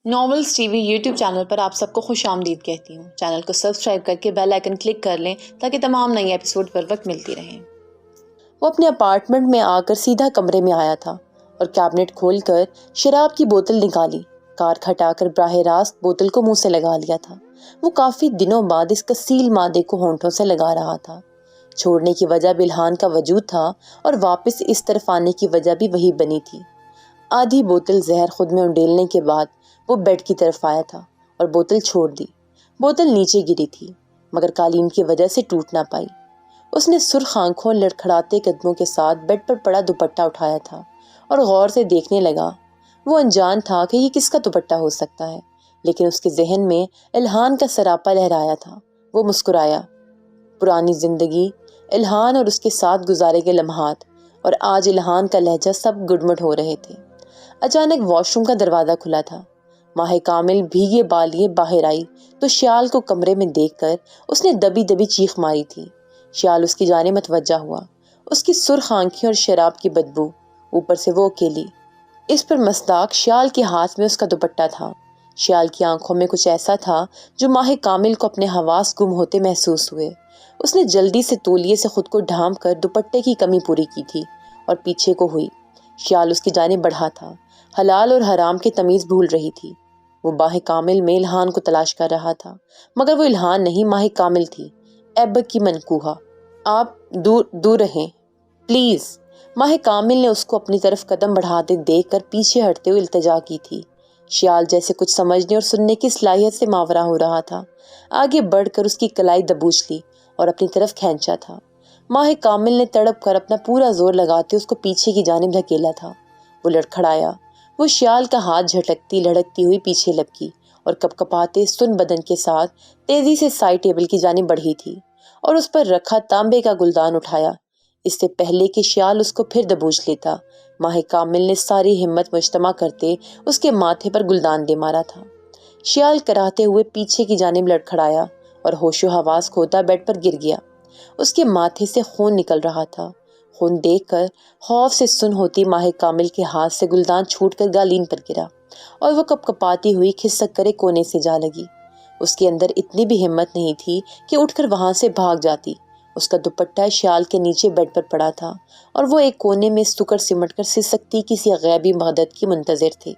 Novels T V YouTube channel پر آپ سب کو خوش آمدید کہتی ہوں۔ چینل کو سبسکرائب کر کے بیل آئیکن کلک کر لیں تاکہ تمام نئی ایپیسوڈ پر وقت ملتی رہیں۔ وہ اپنے اپارٹمنٹ میں آ کر سیدھا کمرے میں آیا تھا اور کیبنٹ کھول کر شراب کی بوتل نکالی۔ کارک ہٹا کر براہ راست بوتل کو منہ سے لگا لیا تھا۔ وہ کافی دنوں بعد اس کثیل مادے کو ہونٹوں سے لگا رہا تھا۔ چھوڑنے کی وجہ بھی الہان کا وجود تھا اور واپس اس طرف آنے کی وجہ بھی وہی بنی تھی۔ آدھی بوتل زہر خود میں انڈیلنے کے بعد وہ بیڈ کی طرف آیا تھا اور بوتل چھوڑ دی۔ بوتل نیچے گری تھی مگر قالین کی وجہ سے ٹوٹ نہ پائی۔ اس نے سرخ آنکھوں لڑکھڑاتے قدموں کے ساتھ بیڈ پر پڑا دوپٹہ اٹھایا تھا اور غور سے دیکھنے لگا۔ وہ انجان تھا کہ یہ کس کا دوپٹہ ہو سکتا ہے، لیکن اس کے ذہن میں الہان کا سراپا لہرایا تھا۔ وہ مسکرایا۔ پرانی زندگی، الہان اور اس کے ساتھ گزارے گئے لمحات، اور آج الہان کا لہجہ سب گڈمٹ ہو رہے تھے۔ اچانک واش روم کا دروازہ کھلا تھا۔ ماہ کامل بھیگے بال لیے باہر آئی تو شیال کو کمرے میں دیکھ کر اس نے دبی دبی چیخ ماری تھی۔ شیال اس کی جانب متوجہ ہوا۔ اس کی سرخ آنکھیں اور شراب کی بدبو، اوپر سے وہ اکیلی۔ اس پر مصداق شیال کے ہاتھ میں اس کا دوپٹہ تھا۔ شیال کی آنکھوں میں کچھ ایسا تھا جو ماہ کامل کو اپنے حواس گم ہوتے محسوس ہوئے۔ اس نے جلدی سے تولیے سے خود کو ڈھانپ کر دوپٹے کی کمی پوری کی تھی اور پیچھے کو ہوئی۔ شیال اس کی جانب بڑھا تھا، حلال اور حرام کی تمیز بھول رہی تھی۔ وہ ماہ کامل میں الہان کو تلاش کر رہا تھا، مگر وہ الہان نہیں، ماہ کامل تھی، ایبک کی منکوہا۔ آپ دور رہیں پلیز۔ ماہ کامل نے اس کو اپنی طرف قدم بڑھاتے دیکھ کر پیچھے ہٹتے ہوئے التجا کی تھی۔ شیال جیسے کچھ سمجھنے اور سننے کی صلاحیت سے ماورا ہو رہا تھا، آگے بڑھ کر اس کی کلائی دبوچ لی اور اپنی طرف کھینچا تھا۔ ماہ کامل نے تڑپ کر اپنا پورا زور لگاتے اس کو پیچھے کی جانب دھکیلا تھا۔ وہ لڑکھڑایا۔ وہ شیال کا ہاتھ جھٹکتی لڑکتی ہوئی پیچھے لپکی اور کپکپاتے سن بدن کے ساتھ تیزی سے سائڈ ٹیبل کی جانب بڑھی تھی اور اس پر رکھا تانبے کا گلدان اٹھایا۔ اس سے پہلے کہ شیال اس کو پھر دبوچ لیتا، ماہ کامل نے ساری ہمت مجتمع کرتے اس کے ماتھے پر گلدان دے مارا تھا۔ شیال کراہتے ہوئے پیچھے کی جانب لڑکھڑایا اور ہوش و حواس کھوتا بیڈ پر گر گیا۔ اس کے ماتھے سے خون نکل رہا تھا۔ خون دیکھ کر خوف سے سن ہوتی ماہ کامل کے ہاتھ سے گلدان چھوٹ کر قالین پر گرا اور وہ کپکپاتی ہوئی کھسک کر ایک کونے سے جا لگی۔ اس کے اندر اتنی بھی ہمت نہیں تھی کہ اٹھ کر وہاں سے بھاگ جاتی۔ اس کا دوپٹہ شیال کے نیچے بیڈ پر پڑا تھا اور وہ ایک کونے میں سکڑ سمٹ کر سسکتی کسی غیبی مدد کی منتظر تھی۔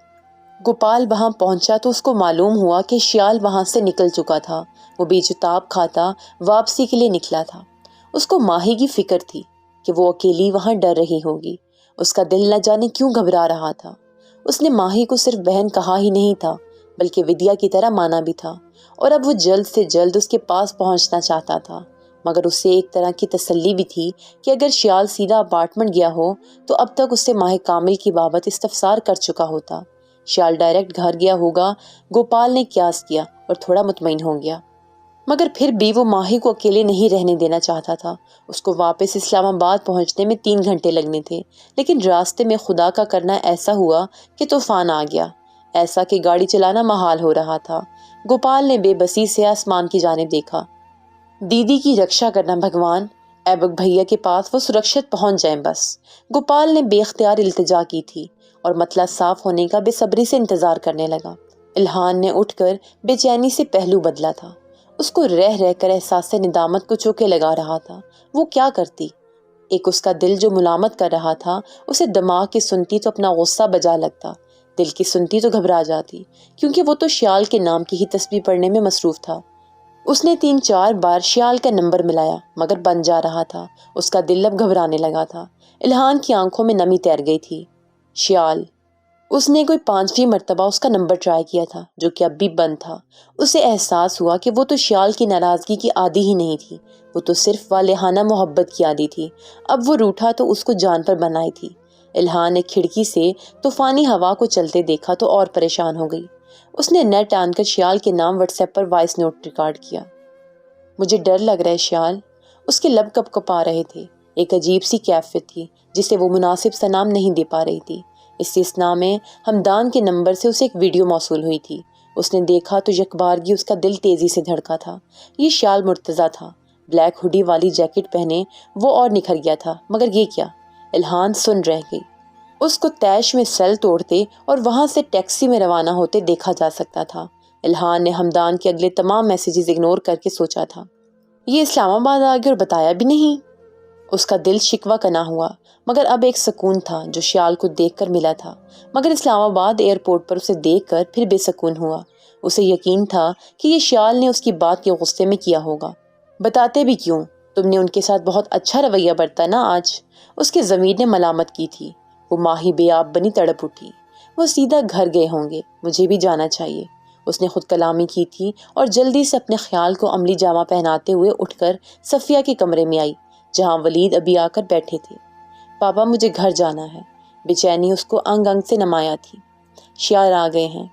گوپال وہاں پہنچا تو اس کو معلوم ہوا کہ شیال وہاں سے نکل چکا تھا۔ وہ بے چتاب کھاتا واپسی کے لیے نکلا تھا۔ اس کو ماہی کی فکر تھی کہ وہ اکیلی وہاں ڈر رہی ہوگی۔ اس کا دل نہ جانے کیوں گھبرا رہا تھا۔ اس نے ماہی کو صرف بہن کہا ہی نہیں تھا بلکہ ودیا کی طرح مانا بھی تھا، اور اب وہ جلد سے جلد اس کے پاس پہنچنا چاہتا تھا۔ مگر اسے ایک طرح کی تسلی بھی تھی کہ اگر شیال سیدھا اپارٹمنٹ گیا ہو تو اب تک اس سے ماہ کامل کی بابت استفسار کر چکا ہوتا۔ شیال ڈائریکٹ گھر گیا ہوگا، گوپال نے قیاس کیا اور تھوڑا مطمئن ہو گیا۔ مگر پھر بھی وہ ماہی کو اکیلے نہیں رہنے دینا چاہتا تھا۔ اس کو واپس اسلام آباد پہنچنے میں 3 گھنٹے لگنے تھے، لیکن راستے میں خدا کا کرنا ایسا ہوا کہ طوفان آ گیا، ایسا کہ گاڑی چلانا محال ہو رہا تھا۔ گوپال نے بے بسی سے آسمان کی جانب دیکھا۔ دیدی کی رکشا کرنا بھگوان، ایبک بھیا کے پاس وہ سرکشت پہنچ جائیں بس۔ گوپال نے بے اختیار التجا کی تھی اور مطلع صاف ہونے کا بے صبری سے انتظار کرنے لگا۔ الہان نے اٹھ کر بے چینی سے پہلو بدلا تھا۔ اس کو رہ رہ کر احساس ندامت کو چوکے لگا رہا تھا۔ وہ کیا کرتی؟ ایک اس کا دل جو ملامت کر رہا تھا، اسے دماغ کی سنتی تو اپنا غصہ بجا لگتا، دل کی سنتی تو گھبرا جاتی، کیونکہ وہ تو شیال کے نام کی ہی تسبیح پڑھنے میں مصروف تھا۔ اس نے 3-4 بار شیال کا نمبر ملایا مگر بند جا رہا تھا۔ اس کا دل اب گھبرانے لگا تھا۔ الہان کی آنکھوں میں نمی تیر گئی تھی۔ شیال۔ اس نے کوئی 5ویں مرتبہ اس کا نمبر ٹرائی کیا تھا جو کہ اب بھی بند تھا۔ اسے احساس ہوا کہ وہ تو شیال کی ناراضگی کی عادی ہی نہیں تھی، وہ تو صرف والہانہ محبت کی عادی تھی۔ اب وہ روٹھا تو اس کو جان پر بنائی تھی۔ الہان نے کھڑکی سے طوفانی ہوا کو چلتے دیکھا تو اور پریشان ہو گئی۔ اس نے نیٹ آن کر شیال کے نام واٹس ایپ پر وائس نوٹ ریکارڈ کیا۔ مجھے ڈر لگ رہا ہے شیال۔ اس کے لب کپ کپا رہے تھے۔ ایک عجیب سی کیفیت تھی جسے وہ مناسب سا نام نہیں دے پا رہی تھی۔ استثناء میں ہمدان کے نمبر سے اسے ایک ویڈیو موصول ہوئی تھی۔ اس نے دیکھا تو یکبارگی اس کا دل تیزی سے دھڑکا تھا۔ یہ شیال مرتضیٰ تھا، بلیک ہوڈی والی جیکٹ پہنے وہ اور نکھر گیا تھا، مگر یہ کیا؟ الہان سن رہ گئی۔ اس کو تیش میں سیل توڑتے اور وہاں سے ٹیکسی میں روانہ ہوتے دیکھا جا سکتا تھا۔ الہان نے ہمدان کے اگلے تمام میسیجز اگنور کر کے سوچا تھا، یہ اسلام آباد آ گیا اور بتایا بھی نہیں۔ اس کا دل شکوہ کنا ہوا، مگر اب ایک سکون تھا جو شیال کو دیکھ کر ملا تھا۔ مگر اسلام آباد ایئرپورٹ پر اسے دیکھ کر پھر بے سکون ہوا۔ اسے یقین تھا کہ یہ شیال نے اس کی بات کے غصے میں کیا ہوگا۔ بتاتے بھی کیوں؟ تم نے ان کے ساتھ بہت اچھا رویہ برتا نا آج، اس کے ضمیر نے ملامت کی تھی۔ وہ ماہی بے آب بنی تڑپ اٹھی۔ وہ سیدھا گھر گئے ہوں گے، مجھے بھی جانا چاہیے۔ اس نے خود کلامی کی تھی اور جلدی سے اپنے خیال کو عملی جامہ پہناتے ہوئے اٹھ کر صفیہ کے کمرے میں آئی جہاں ولید ابھی آ کر بیٹھے تھے۔ پاپا مجھے گھر جانا ہے۔ بے چینی اس کو انگ انگ سے نمایاں تھی۔ شیال آ گئے ہیں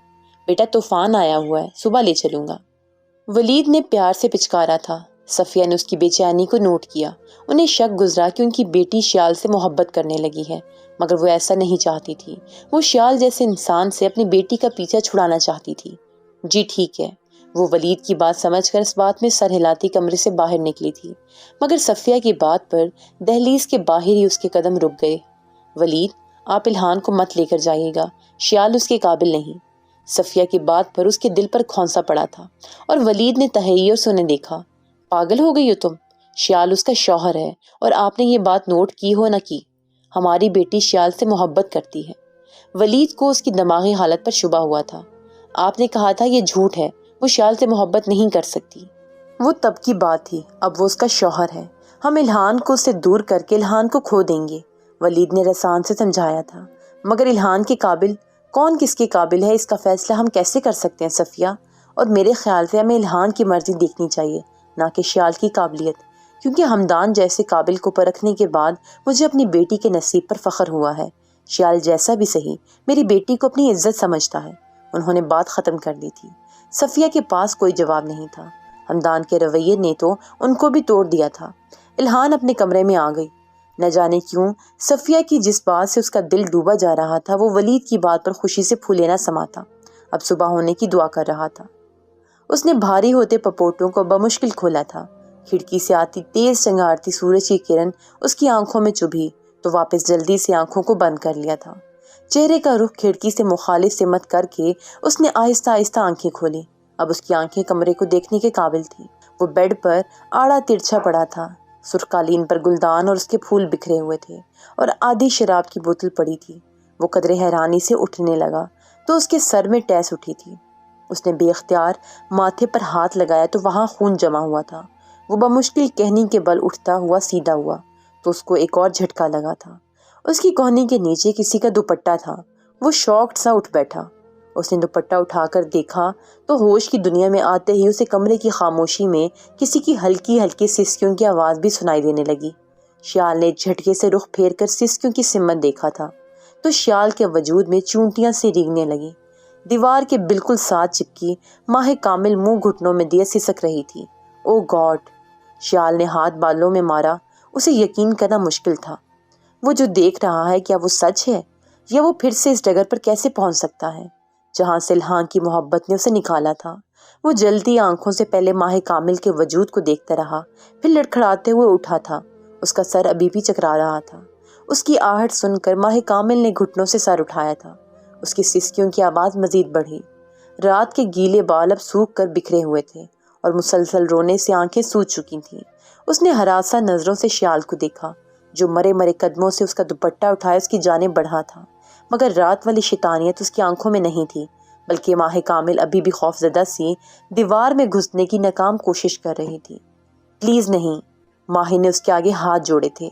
بیٹا، طوفان آیا ہوا ہے، صبح لے چلوں گا۔ ولید نے پیار سے پچکارا تھا۔ صفیہ نے اس کی بے چینی کو نوٹ کیا۔ انہیں شک گزرا کہ ان کی بیٹی شیال سے محبت کرنے لگی ہے، مگر وہ ایسا نہیں چاہتی تھی۔ وہ شیال جیسے انسان سے اپنی بیٹی کا پیچھا چھڑانا چاہتی تھی۔ جی ٹھیک ہے، وہ ولید کی بات سمجھ کر اس بات میں سر ہلاتی کمرے سے باہر نکلی تھی، مگر صفیہ کی بات پر دہلیز کے باہر ہی اس کے قدم رک گئے۔ ولید، آپ الہان کو مت لے کر جائیے گا، شیال اس کے قابل نہیں۔ صفیہ کی بات پر اس کے دل پر کھونسا پڑا تھا اور ولید نے تحیر سے انہیں دیکھا۔ پاگل ہو گئی ہو تم؟ شیال اس کا شوہر ہے اور آپ نے یہ بات نوٹ کی ہو نہ کی، ہماری بیٹی شیال سے محبت کرتی ہے۔ ولید کو اس کی دماغی حالت پر شبہ ہوا تھا۔ آپ نے کہا تھا یہ جھوٹ ہے، وہ شیال سے محبت نہیں کر سکتی۔ وہ تب کی بات تھی، اب وہ اس کا شوہر ہے۔ ہم الہان کو اس سے دور کر کے الہان کو کھو دیں گے، ولید نے رسان سے سمجھایا تھا۔ مگر الہان کے قابل کون کس کے قابل ہے اس کا فیصلہ ہم کیسے کر سکتے ہیں صفیہ؟ اور میرے خیال سے ہمیں الہان کی مرضی دیکھنی چاہیے نہ کہ شیال کی قابلیت، کیونکہ ہمدان جیسے قابل کو پرکھنے کے بعد مجھے اپنی بیٹی کے نصیب پر فخر ہوا ہے۔ شیال جیسا بھی صحیح میری بیٹی کو اپنی عزت سمجھتا ہے۔ انہوں نے بات ختم کر دی تھی۔ صفیہ کے پاس کوئی جواب نہیں تھا۔ ہمدان کے رویے نے تو ان کو بھی توڑ دیا تھا۔ الہان اپنے کمرے میں آ گئی۔ نہ جانے کیوں صفیہ کی جس بات سے اس کا دل ڈوبا جا رہا تھا وہ ولید کی بات پر خوشی سے پھولے نہ سما تھا۔ اب صبح ہونے کی دعا کر رہا تھا۔ اس نے بھاری ہوتے پپوٹوں کو بمشکل کھولا تھا۔ کھڑکی سے آتی تیز چنگارتی سورج کی کرن اس کی آنکھوں میں چبھی تو واپس جلدی سے آنکھوں کو بند کر لیا تھا۔ چہرے کا رخ کھڑکی سے مخالف سمت کر کے اس نے آہستہ آہستہ آنکھیں کھولی۔ اب اس کی آنکھیں کمرے کو دیکھنے کے قابل تھی۔ وہ بیڈ پر آڑا ترچھا پڑا تھا۔ سرخ قالین پر گلدان اور اس کے پھول بکھرے ہوئے تھے اور آدھی شراب کی بوتل پڑی تھی۔ وہ قدرے حیرانی سے اٹھنے لگا تو اس کے سر میں ٹیس اٹھی تھی۔ اس نے بے اختیار ماتھے پر ہاتھ لگایا تو وہاں خون جمع ہوا تھا۔ وہ بمشکل کہنی کے بل اٹھتا ہوا سیدھا ہوا تو اس کو ایک اور جھٹکا لگا تھا۔ اس کی کوہنی کے نیچے کسی کا دوپٹہ تھا۔ وہ شاکڈ سا اٹھ بیٹھا۔ اس نے دوپٹہ اٹھا کر دیکھا تو ہوش کی دنیا میں آتے ہی اسے کمرے کی خاموشی میں کسی کی ہلکی ہلکی سسکیوں کی آواز بھی سنائی دینے لگی۔ شیال نے جھٹکے سے رخ پھیر کر سسکیوں کی سمت دیکھا تھا تو شیال کے وجود میں چونٹیاں سی ریگنے لگی۔ دیوار کے بالکل ساتھ چپکی ماہ کامل منہ گھٹنوں میں دیے سسک رہی تھی۔ او گاڈ! شیال نے ہاتھ بالوں میں مارا۔ اسے یقین کرنا مشکل تھا۔ وہ جو دیکھ رہا ہے کیا وہ سچ ہے یا وہ پھر سے اس ڈگر پر کیسے پہنچ سکتا ہے جہاں سے الہان کی محبت نے اسے نکالا تھا؟ وہ جلدی آنکھوں سے پہلے ماہ کامل کے وجود کو دیکھتا رہا، پھر لڑکھڑاتے ہوئے اٹھا تھا۔ اس کا سر ابھی بھی چکرا رہا تھا۔ اس کی آہٹ سن کر ماہ کامل نے گھٹنوں سے سر اٹھایا تھا۔ اس کی سسکیوں کی آواز مزید بڑھی۔ رات کے گیلے بال اب سوکھ کر بکھرے ہوئے تھے اور مسلسل رونے سے آنکھیں سوج چکی تھیں۔ اس نے ہراسہ نظروں سے شیال کو دیکھا جو مرے مرے قدموں سے اس کا دوپٹہ اٹھائے اس کی جانب بڑھا تھا، مگر رات والی شیطانیت اس کی آنکھوں میں نہیں تھی، بلکہ ماہ کامل ابھی بھی خوف زدہ سی دیوار میں گھسنے کی ناکام کوشش کر رہی تھی۔ پلیز نہیں! ماہی نے اس کے آگے ہاتھ جوڑے تھے،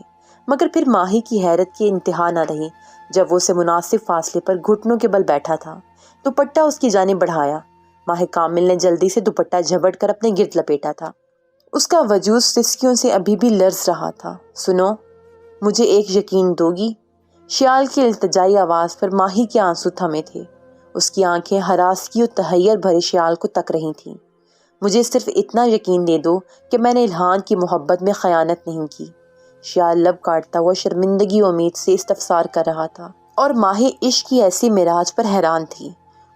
مگر پھر ماہی کی حیرت کی انتہا نہ رہی جب وہ اسے مناسب فاصلے پر گھٹنوں کے بل بیٹھا تھا۔ دوپٹہ اس کی جانب بڑھایا۔ ماہ کامل نے جلدی سے دوپٹہ جھپٹ کر اپنے گرد لپیٹا تھا۔ اس کا وجود سسکیوں سے ابھی بھی لرز رہا تھا۔ سنو، مجھے ایک یقین دوگی؟ شیال کی التجائی آواز پر ماہی کے آنسو تھمے تھے۔ اس کی آنکھیں ہراسگی اور تحیر بھرے شیال کو تک رہی تھیں۔ مجھے صرف اتنا یقین دے دو کہ میں نے الہان کی محبت میں خیانت نہیں کی۔ شیال لب کاٹتا ہوا شرمندگی و امید سے استفسار کر رہا تھا اور ماہی عشق کی ایسی معراج پر حیران تھی۔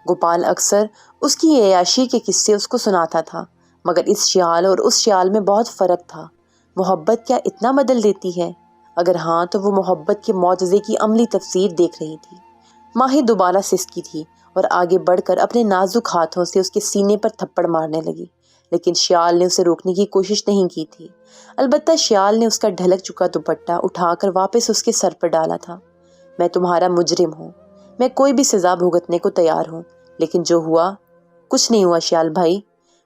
گوپال اکثر اس کی عیاشی کے قصے اس کو سناتا تھا، مگر اس شیال اور اس شیال میں بہت فرق تھا۔ محبت کیا اتنا بدل دیتی ہے؟ اگر ہاں تو وہ محبت کے معجزے کی عملی تفسیر دیکھ رہی تھی۔ ماہی دوبارہ سسکی تھی اور آگے بڑھ کر اپنے نازک ہاتھوں سے اس کے سینے پر تھپڑ مارنے لگی، لیکن شیال نے اسے روکنے کی کوشش نہیں کی تھی۔ البتہ شیال نے اس کا ڈھلک چکا دوپٹہ اٹھا کر واپس اس کے سر پر ڈالا تھا۔ میں تمہارا مجرم ہوں، میں کوئی بھی سزا بھگتنے کو تیار ہوں، لیکن جو ہوا کچھ نہیں ہوا شیال بھائی،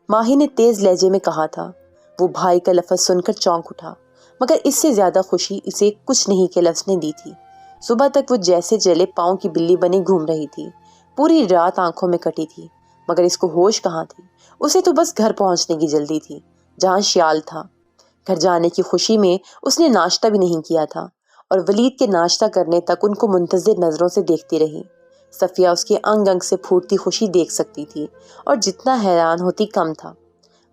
ماہی نے تیز لہجے میں کہا تھا۔ وہ بھائی کا لفظ سن کر چونک اٹھا، مگر اس سے زیادہ خوشی اسے کچھ نہیں کے لفظ نے دی تھی۔ صبح تک وہ جیسے جلے پاؤں کی بلی بنی گھوم رہی تھی، پوری رات آنکھوں میں کٹی تھی، مگر اس کو ہوش کہاں تھی۔ اسے تو بس گھر پہنچنے کی جلدی تھی جہاں شیال تھا۔ گھر جانے کی خوشی میں اس نے ناشتہ بھی نہیں کیا تھا اور ولید کے ناشتہ کرنے تک ان کو منتظر نظروں سے دیکھتی رہی۔ صفیہ اس کے انگ انگ سے پھوٹتی خوشی دیکھ سکتی تھی اور جتنا حیران ہوتی کم تھا۔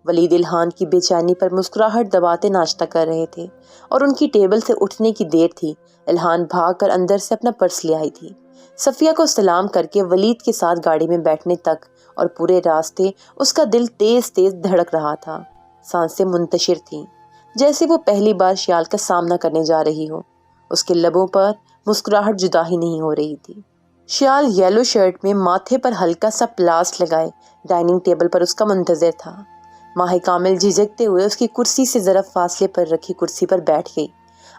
ولید الہان کی بے چینی پر مسکراہٹ دباتے ناشتہ کر رہے تھے اور ان کی ٹیبل سے اٹھنے کی دیر تھی، الہان بھاگ کر اندر سے اپنا پرس لے آئی تھی۔ صفیہ کو سلام کر کے ولید کے ساتھ گاڑی میں بیٹھنے تک اور پورے راستے اس کا دل تیز تیز دھڑک رہا تھا، سانسیں منتشر تھیں جیسے وہ پہلی بار شیال کا سامنا کرنے جا رہی ہو۔ اس کے لبوں پر مسکراہٹ جدا ہی نہیں ہو رہی تھی۔ شیال یلو شرٹ میں ماتھے پر ہلکا سا پلاس لگائے ڈائننگ ٹیبل پر اس کا منتظر تھا۔ ماہ کامل جھجکتے ہوئے اس کی کرسی سے ذرا فاصلے پر رکھی کرسی پر بیٹھ گئی۔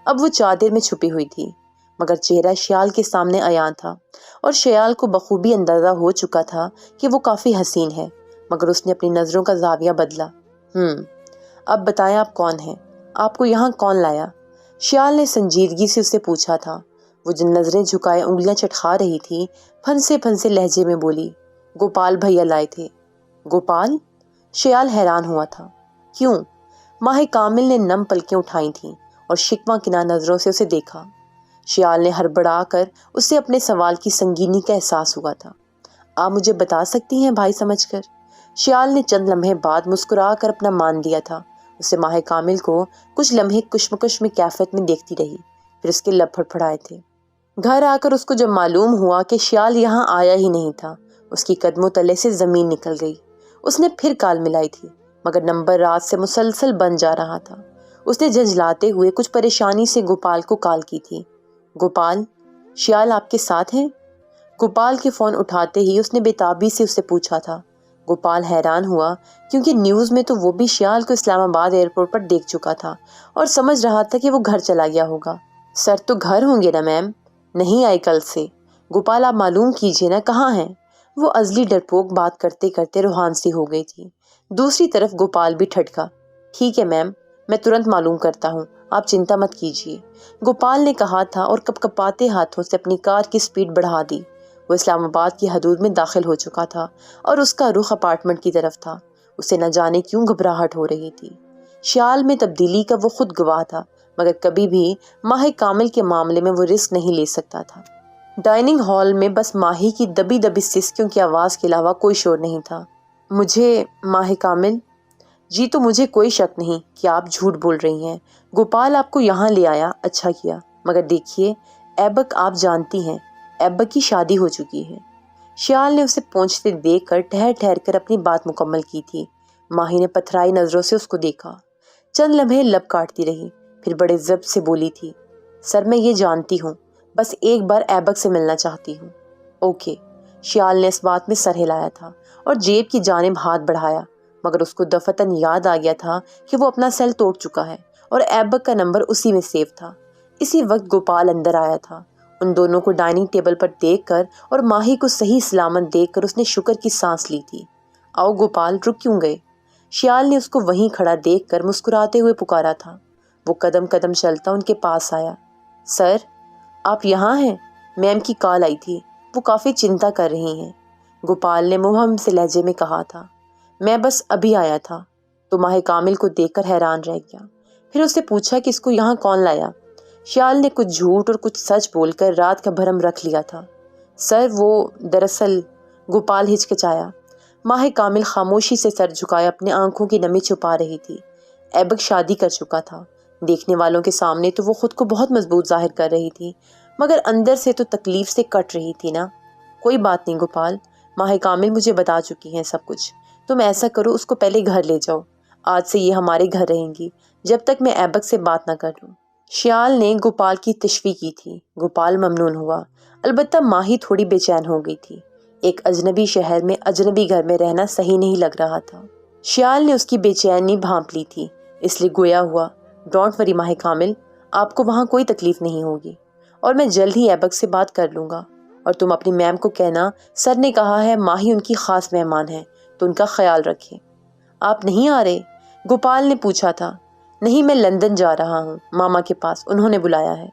اب وہ چادر میں چھپی ہوئی تھی، مگر چہرہ شیال کے سامنے عیاں تھا اور شیال کو بخوبی اندازہ ہو چکا تھا کہ وہ کافی حسین ہے، مگر اس نے اپنی نظروں کا زاویہ بدلا۔ اب بتائیں آپ کون ہیں؟ آپ کو یہاں کون لایا؟ شیال نے سنجیدگی سے اسے پوچھا تھا۔ وہ جن نظریں جھکائے انگلیاں چٹکا رہی تھی، پھنسے پھنسے لہجے میں بولی، گوپال بھیا لائے تھے۔ گوپال؟ شیال حیران ہوا تھا۔ کیوں؟ ماہ کامل نے نم پلکیں اٹھائی تھیں اور شکوہ کناں نظروں سے اسے دیکھا۔ شیال نے ہڑبڑا کر اسے اپنے سوال کی سنگینی کا احساس ہوا تھا۔ آپ مجھے بتا سکتی ہیں بھائی سمجھ کر؟ شیال نے چند لمحے بعد مسکرا کر اپنا مان دیا تھا۔ اسے ماہ کامل کو کچھ لمحے کشمکش میں کیفیت میں دیکھتی رہی، پھر اس کے لب پھڑپھڑائے تھے۔ گھر آ کر اس کو جب معلوم ہوا کہ شیال یہاں آیا ہی نہیں تھا، اس کی قدموں تلے سے زمین نکل گئی۔ اس نے پھر کال ملائی تھی، مگر نمبر رات سے مسلسل بند جا رہا تھا۔ اس نے جھنجھلاتے ہوئے کچھ پریشانی سے گوپال کو کال کی تھی۔ گوپال، شیال آپ کے ساتھ ہیں؟ گوپال کے فون اٹھاتے ہی اس نے بےتابی سے اس سے پوچھا تھا۔ گوپال حیران ہوا کیونکہ نیوز میں تو وہ بھی شیال کو اسلام آباد ایئرپورٹ پر دیکھ چکا تھا اور سمجھ رہا تھا کہ وہ گھر چلا گیا ہوگا۔ سر تو گھر ہوں گے نا میم؟ نہیں آئے کل سے۔ گوپال آپ معلوم کیجیے نا کہاں ہیں؟ وہ ازلی ڈرپوک بات کرتے کرتے روحان سی ہو گئی تھی۔ دوسری طرف گوپال بھی ٹھٹکا۔ ٹھیک ہے میم، میں ترنت معلوم کرتا ہوں، آپ چنتا مت کیجیے، گوپال نے کہا تھا اور کپکپاتے ہاتھوں سے اپنی کار کی سپیڈ بڑھا دی۔ وہ اسلام آباد کی حدود میں داخل ہو چکا تھا اور اس کا رخ اپارٹمنٹ کی طرف تھا۔ اسے نہ جانے کیوں گھبراہٹ ہو رہی تھی۔ شیال میں تبدیلی کا وہ خود گواہ تھا، مگر کبھی بھی ماہ کامل کے معاملے میں وہ رسک نہیں لے سکتا تھا۔ ڈائننگ ہال میں بس ماہی کی دبی دبی سسکیوں کی آواز کے علاوہ کوئی شور نہیں تھا۔ مجھے ماہ کامل؟ جی تو مجھے کوئی شک نہیں کہ آپ جھوٹ بول رہی ہیں۔ گوپال آپ کو یہاں لے آیا، اچھا کیا، مگر دیکھیے ایبک آپ جانتی ہیں ایبک کی شادی ہو چکی ہے۔ شیال نے اسے پہنچتے دیکھ کر ٹھہر ٹھہر کر اپنی بات مکمل کی تھی۔ ماہی نے پتھرائی نظروں سے اس کو دیکھا، چند لمحے لب کاٹتی رہی، پھر بڑے ضبط سے بولی تھی، سر میں یہ جانتی ہوں، بس ایک بار ایبک سے ملنا چاہتی ہوں۔ اوکے۔ شیال نے اس بات میں سر ہلایا تھا اور جیب کی جانب ہاتھ بڑھایا، مگر اس کو دفتن یاد آ گیا تھا کہ وہ اپنا سیل توڑ چکا ہے اور ایبک کا نمبر اسی میں سیو تھا۔ اسی وقت گوپال اندر آیا تھا۔ ان دونوں کو ڈائننگ ٹیبل پر دیکھ کر اور ماہی کو صحیح سلامت دیکھ کر اس نے شکر کی سانس لی تھی۔ آؤ گوپال، رک کیوں گئے؟ شیال نے اس کو وہیں کھڑا دیکھ کر مسکراتے ہوئے پکارا تھا۔ وہ قدم قدم چلتا ان کے پاس آیا۔ سر، آپ یہاں ہیں؟ میم کی کال آئی تھی، وہ کافی چنتا کر رہی ہیں، گوپال نے مبہم سے لہجے میں کہا تھا۔ میں بس ابھی آیا تھا۔ تو ماہ کامل کو دیکھ کر حیران رہ گیا، پھر اس سے پوچھا کہ اس کو یہاں کون لایا؟ شیال نے کچھ جھوٹ اور کچھ سچ بول کر رات کا بھرم رکھ لیا تھا۔ سر وہ دراصل، گوپال ہچکچایا۔ ماہ کامل خاموشی سے سر جھکائے اپنے آنکھوں کی نمی چھپا رہی تھی۔ ایبک شادی کر چکا تھا، دیکھنے والوں کے سامنے تو وہ خود کو بہت مضبوط ظاہر کر رہی تھی، مگر اندر سے تو تکلیف سے کٹ رہی تھی نا۔ کوئی بات نہیں گوپال، ماہ کامل مجھے بتا چکی ہیں سب کچھ۔ تم ایسا کرو، اس کو پہلے گھر لے جاؤ، آج سے یہ ہمارے گھر رہیں گی جب تک میں ایبک سے بات نہ کر لوں۔ شیال نے گوپال کی تشویق کی تھی۔ گوپال ممنون ہوا، البتہ ماہی تھوڑی بے چین ہو گئی تھی۔ ایک اجنبی شہر میں اجنبی گھر میں رہنا صحیح نہیں لگ رہا تھا۔ شیال نے اس کی بے چینی بھانپ لی تھی، اس لیے گویا ہوا، ڈونٹ وری ماہی کامل، آپ کو وہاں کوئی تکلیف نہیں ہوگی، اور میں جلد ہی ایبک سے بات کر لوں گا، اور تم اپنی میم کو کہنا سر نے کہا ہے ماہی ان کی خاص مہمان ہے تو ان کا خیال رکھیں۔ آپ نہیں آ رہے؟ گوپال نے پوچھا تھا۔ نہیں، میں لندن جا رہا ہوں ماما کے پاس، انہوں نے بلایا ہے،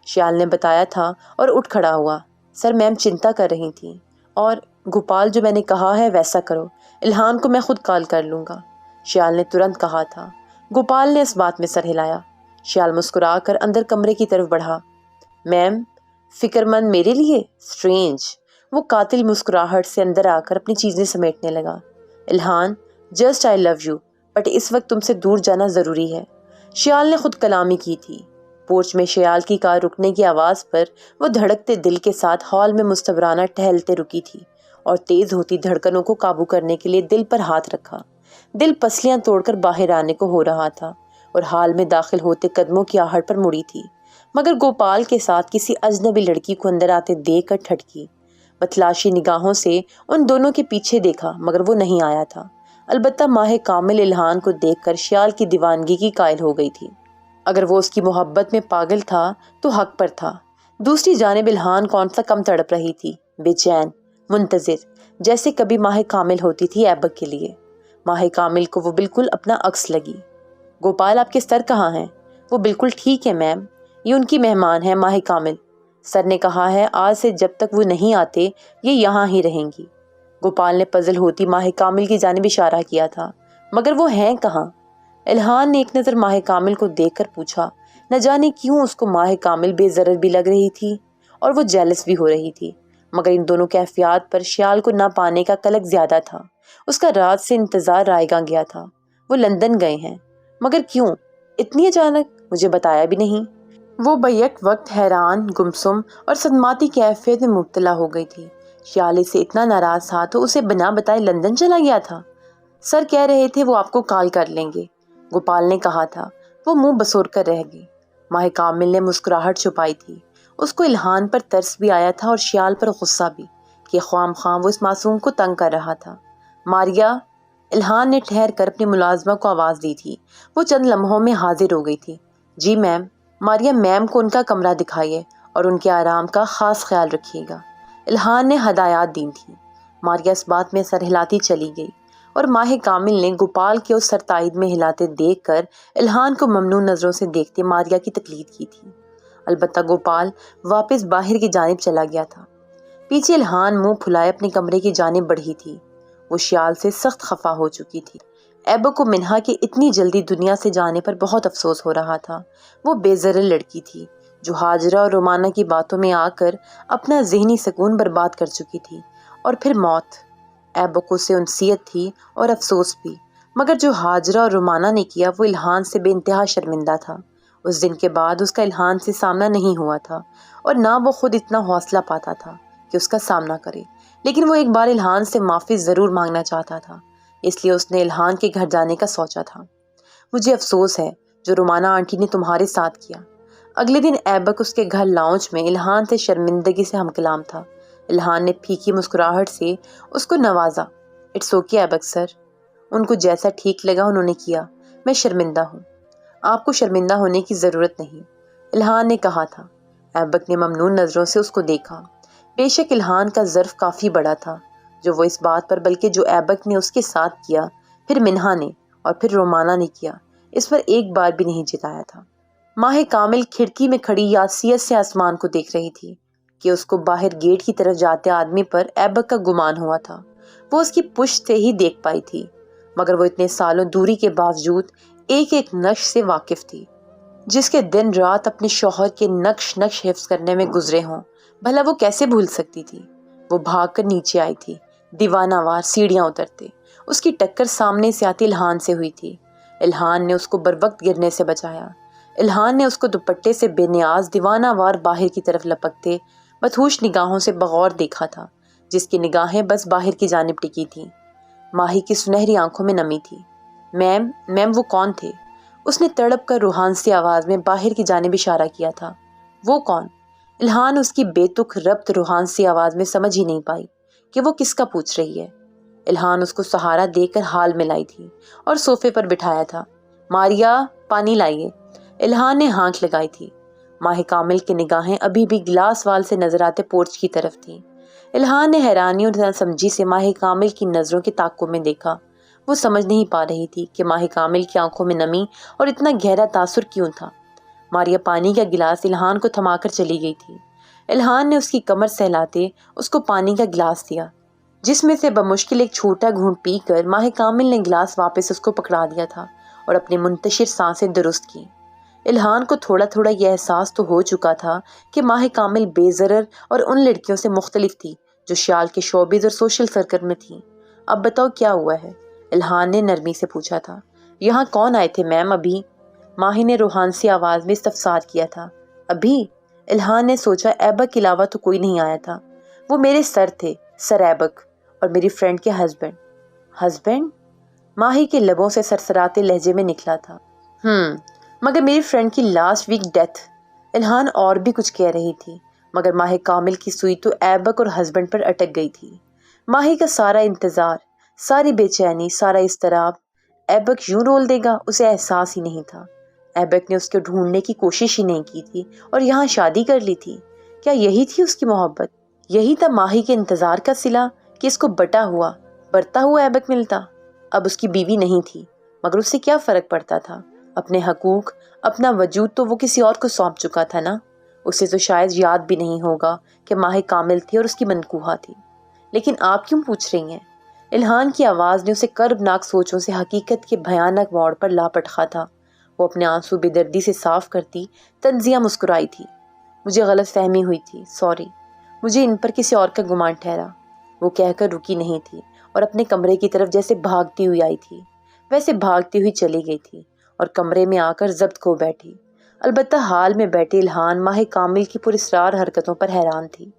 شیال نے بتایا تھا اور اٹھ کھڑا ہوا۔ سر میم چنتا کر رہی تھی، اور گوپال جو میں نے کہا ہے ویسا کرو، الہان کو میں خود کال کر لوں گا، شیال نے ترنت کہا تھا۔ گوپال نے اس بات میں سر ہلایا۔ شیال مسکرا کر اندر کمرے کی طرف بڑھا۔ میم فکر مند میرے لیے؟ اسٹرینج۔ وہ قاتل مسکراہٹ سے اندر آ کر اپنی چیزیں سمیٹنے لگا۔ Ilhan, just I love you, but اس وقت تم سے دور جانا ضروری ہے۔ شیال نے خود کلامی کی تھی۔ پورچ میں شیال کی کار رکنے کی آواز پر وہ دھڑکتے دل کے ساتھ ہال میں مستورانہ ٹہلتے رکی تھی، اور تیز ہوتی دھڑکنوں کو قابو کرنے کے لیے دل پر ہاتھ رکھا۔ دل پسلیاں توڑ کر باہر آنے کو ہو رہا تھا، اور ہال میں داخل ہوتے قدموں کی آہٹ پر مڑی تھی، مگر گوپال کے ساتھ کسی اجنبی لڑکی کو اندر آتے دیکھ کر ٹھٹکی۔ بتلاشی نگاہوں سے ان دونوں کے پیچھے دیکھا، مگر وہ نہیں آیا تھا۔ البتہ ماہ کامل الہان کو دیکھ کر شیال کی دیوانگی کی قائل ہو گئی تھی۔ اگر وہ اس کی محبت میں پاگل تھا تو حق پر تھا۔ دوسری جانب الہان کون سا کم تڑپ رہی تھی، بے چین، منتظر، جیسے کبھی ماہ کامل ہوتی تھی ایبک کے لیے۔ ماہ کامل کو وہ بالکل اپنا عکس لگی۔ گوپال، آپ کے سر کہاں ہیں؟ وہ بالکل ٹھیک ہے میم، یہ ان کی مہمان ہے ماہ کامل، سر نے کہا ہے آج سے جب تک وہ نہیں آتے یہ یہاں ہی رہیں گی۔ گوپال نے پزل ہوتی ماہ کامل کی جانب اشارہ کیا تھا، مگر وہ ہیں کہاں؟ الہان نے ایک نظر ماہ کامل کو دیکھ کر پوچھا۔ نہ جانے کیوں اس کو ماہ کامل بے ضرر بھی لگ رہی تھی، اور وہ جیلس بھی ہو رہی تھی، مگر ان دونوں کیفیات پر شیال کو نہ پانے کا قلق زیادہ تھا۔ اس کا رات سے انتظار رائے گاں گیا تھا۔ وہ لندن گئے ہیں، مگر کیوں اتنی اچانک؟ مجھے بتایا بھی نہیں۔ وہ بیک وقت حیران، گمسم اور صدماتی کیفیت میں مبتلا ہو گئی تھی۔ شیال اسے اتنا ناراض تھا تو اسے بنا بتائے لندن چلا گیا تھا۔ سر کہہ رہے تھے وہ آپ کو کال کر لیں گے، گوپال نے کہا تھا۔ وہ منہ بسور کر رہ گئی۔ ماہ کامل نے مسکراہٹ چھپائی تھی۔ اس کو الہان پر ترس بھی آیا تھا اور شیال پر غصہ بھی، کہ خواہ مخواہ وہ اس معصوم کو تنگ کر رہا تھا۔ ماریا، الہان نے ٹھہر کر اپنی ملازمہ کو آواز دی تھی۔ وہ چند لمحوں میں حاضر ہو گئی تھی۔ جی میم۔ ماریا، میم کو ان کا کمرہ دکھائیے اور ان کے آرام کا خاص خیال رکھیے گا، الہان نے ہدایات دی تھی۔ ماریا اس بات میں سر ہلاتی چلی گئی، اور ماہ کامل نے گوپال کے اس سر تائید میں ہلاتے دیکھ کر الہان کو ممنون نظروں سے دیکھتے ماریا کی تقلید کی تھی۔ البتہ گوپال واپس باہر کی جانب چلا گیا تھا۔ پیچھے الہان منہ پھلائے اپنے کمرے کی جانب بڑھی تھی۔ وہ شیال سے سخت خفا ہو چکی تھی۔ ایبک کو منہا کے اتنی جلدی دنیا سے جانے پر بہت افسوس ہو رہا تھا۔ وہ بے ضرر لڑکی تھی جو ہاجرہ اور رومانہ کی باتوں میں آ کر اپنا ذہنی سکون برباد کر چکی تھی، اور پھر موت۔ ایبک کو سے انسیت تھی اور افسوس بھی، مگر جو ہاجرہ اور رومانہ نے کیا وہ الہان سے بے انتہا شرمندہ تھا۔ اس دن کے بعد اس کا الہان سے سامنا نہیں ہوا تھا، اور نہ وہ خود اتنا حوصلہ پاتا تھا کہ اس کا سامنا کرے، لیکن وہ ایک بار الہان سے معافی ضرور مانگنا چاہتا تھا، اس لیے اس نے الہان کے گھر جانے کا سوچا تھا۔ مجھے افسوس ہے جو رومانہ آنٹی نے تمہارے ساتھ کیا۔ اگلے دن ایبک اس کے گھر لاؤنج میں الہان سے شرمندگی سے ہم کلام تھا۔ الہان نے پھیکی مسکراہٹ سے اس کو نوازا۔ اٹس اوکے ایبک سر، ان کو جیسا ٹھیک لگا انہوں نے کیا، میں شرمندہ ہوں۔ آپ کو شرمندہ ہونے کی ضرورت نہیں، الہان نے کہا تھا۔ ایبک نے ممنون نظروں سے اس کو دیکھا۔ بے شک الہان کا ظرف کافی بڑا تھا، جو وہ اس بات پر، بلکہ جو ایبک نے اس کے ساتھ کیا، پھر منہا نے اور پھر رومانہ نے کیا، اس پر ایک بار بھی نہیں جتایا تھا۔ ماہ کامل کھڑکی میں کھڑی یاسیت سے آسمان کو دیکھ رہی تھی کہ اس کو باہر گیٹ کی طرف جاتے آدمی پر ایبک کا گمان ہوا تھا۔ وہ اس کی پشت سے ہی دیکھ پائی تھی، مگر وہ اتنے سالوں دوری کے باوجود ایک ایک نقش سے واقف تھی، جس کے دن رات اپنے شوہر کے نقش نقش حفظ کرنے میں گزرے ہوں، بھلا وہ کیسے بھول سکتی تھی؟ وہ بھاگ کر نیچے آئی تھی، دیوانہ وار سیڑھیاں اترتے۔ اس کی ٹکر سامنے سے آتی الہان سے ہوئی تھی۔ الہان نے اس کو بروقت گرنے سے بچایا۔ الہان نے اس کو دوپٹے سے بے نیاز دیوانہ وار باہر کی طرف لپکتے مدہوش نگاہوں سے بغور دیکھا تھا، جس کی نگاہیں بس باہر کی جانب ٹکی تھیں۔ ماہی کی سنہری آنکھوں میں نمی تھی۔ میم وہ کون تھے؟ اس نے تڑپ کر روحان سی آواز میں باہر کی جانب اشارہ کیا تھا۔ وہ کون؟ الہان اس کی بے تک ربط روحان سی آواز میں سمجھ ہی نہیں پائی کہ وہ کس کا پوچھ رہی ہے۔ الہان اس کو سہارا دے کر حال میں لائی تھی اور صوفے پر بٹھایا تھا۔ ماریا، پانی لائیے۔ الہان نے ہانک لگائی تھی۔ ماہ کامل کی نگاہیں ابھی بھی گلاس وال سے نظر آتے پورچ کی طرف تھیں۔ الہان نے حیرانی اور ناسمجھی سے ماہ کامل کی نظروں کے تعاقب میں دیکھا۔ وہ سمجھ نہیں پا رہی تھی کہ ماہ کامل کی آنکھوں میں نمی اور اتنا گہرا تاثر کیوں تھا۔ ماریا پانی کا گلاس الہان کو تھما کر چلی گئی تھی۔ الہان نے اس کی کمر سہلاتے اس کو پانی کا گلاس دیا، جس میں سے بمشکل ایک چھوٹا گھونٹ پی کر ماہ کامل نے گلاس واپس اس کو پکڑا دیا تھا اور اپنی منتشر سانسیں درست کی۔ الہان کو تھوڑا تھوڑا یہ احساس تو ہو چکا تھا کہ ماہ کامل بے ضرر اور ان لڑکیوں سے مختلف تھی جو شیال کے شوبز اور سوشل سرکل میں تھیں۔ اب بتاؤ کیا ہوا ہے؟ الہان نے نرمی سے پوچھا تھا۔ یہاں کون آئے تھے میم ابھی؟ ماہی نے روحان سی آواز میں استفسار کیا تھا۔ ابھی؟ الہان نے سوچا ایبک کے علاوہ تو کوئی نہیں آیا تھا۔ وہ میرے سر تھے، سر ایبک، اور میری فرینڈ کے ہسبینڈ۔ ہسبینڈ؟ ماہی کے لبوں سے سرسراتے لہجے میں نکلا تھا۔ مگر میری فرینڈ کی لاسٹ ویک ڈیتھ۔ الہان اور بھی کچھ کہہ رہی تھی مگر ماہ کامل کی سوئی تو ایبک اور ہسبینڈ پر اٹک گئی تھی۔ ماہی کا سارا انتظار، ساری بے چینی، سارا اضطراب ایبک یوں رول دے گا، اسے احساس ہی نہیں تھا۔ ایبک نے اس کو ڈھونڈنے کی کوشش ہی نہیں کی تھی اور یہاں شادی کر لی تھی۔ کیا یہی تھی اس کی محبت؟ یہی تھا ماہی کے انتظار کا صلہ کہ اس کو برتا ہوا ایبک ملتا؟ اب اس کی بیوی نہیں تھی مگر اس سے کیا فرق پڑتا تھا؟ اپنے حقوق، اپنا وجود تو وہ کسی اور کو سونپ چکا تھا نا۔ اسے تو شاید یاد بھی نہیں ہوگا کہ ماہ کامل تھی اور اس کی منکوحہ تھی۔ لیکن آپ کیوں پوچھ رہی ہیں؟ الہان کی آواز نے اسے کربناک سوچوں سے حقیقت کے بھیانک موڑ پر لا پٹخا تھا۔ وہ اپنے آنسو بے دردی سے صاف کرتی تنزیہ مسکرائی تھی۔ مجھے غلط فہمی ہوئی تھی، سوری، مجھے ان پر کسی اور کا گمان ٹھہرا۔ وہ کہہ کر رکی نہیں تھی اور اپنے کمرے کی طرف جیسے بھاگتی ہوئی آئی تھی ویسے بھاگتی ہوئی چلی گئی تھی اور کمرے میں آ کر ضبط کھو بیٹھی۔ البتہ حال میں بیٹھی الہان ماہ کامل کی پراسرار حرکتوں پر حیران تھی۔